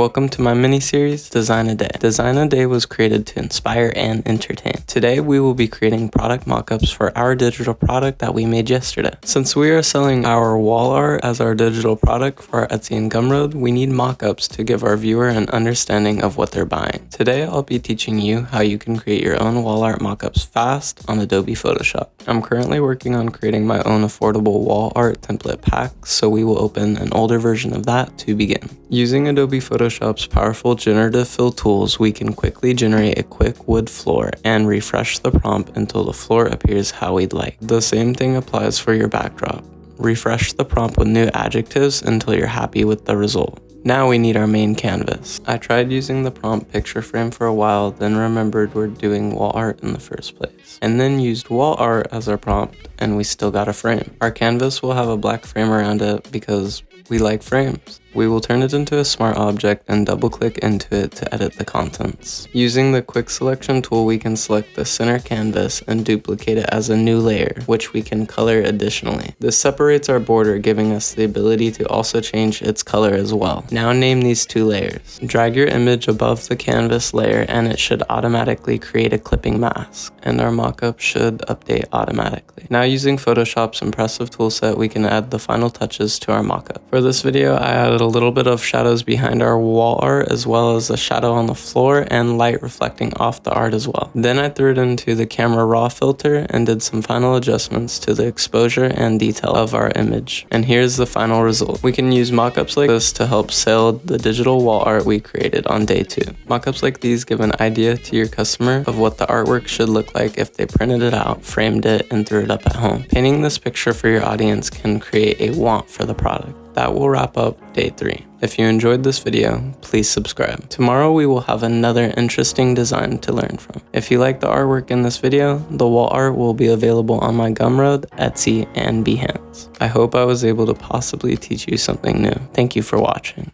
Welcome to my mini-series, Design a Day. Design a Day was created to inspire and entertain. Today we will be creating product mockups for our digital product that we made yesterday. Since we are selling our wall art as our digital product for our Etsy and Gumroad, we need mockups to give our viewer an understanding of what they're buying. Today I'll be teaching you how you can create your own wall art mockups fast on Adobe Photoshop. I'm currently working on creating my own affordable wall art template pack, so we will open an older version of that to begin. Using Adobe Photoshop's powerful generative fill tools, we can quickly generate a quick wood floor and refresh the prompt until the floor appears how we'd like. The same thing applies for your backdrop. Refresh the prompt with new adjectives until you're happy with the result. Now we need our main canvas. I tried using the prompt picture frame for a while, then remembered we're doing wall art in the first place. And then used wall art as our prompt, and we still got a frame. Our canvas will have a black frame around it because we like frames. We will turn it into a smart object and double click into it to edit the contents. Using the quick selection tool, we can select the center canvas and duplicate it as a new layer, which we can color additionally. This separates our border, giving us the ability to also change its color as well. Now name these two layers. Drag your image above the canvas layer and it should automatically create a clipping mask, and our mockup should update automatically. Now using Photoshop's impressive toolset, we can add the final touches to our mockup. For this video, I added a little bit of shadows behind our wall art, as well as a shadow on the floor and light reflecting off the art as well. Then I threw it into the camera raw filter and did some final adjustments to the exposure and detail of our image. And here's the final result. We can use mockups like this to help sell the digital wall art we created on day 2. Mockups like these give an idea to your customer of what the artwork should look like if they printed it out, framed it, and threw it up at home. Painting this picture for your audience can create a want for the product. That will wrap up day 3. If you enjoyed this video, please subscribe. Tomorrow we will have another interesting design to learn from. If you like the artwork in this video, the wall art will be available on my Gumroad, Etsy, and Behance. I hope I was able to possibly teach you something new. Thank you for watching.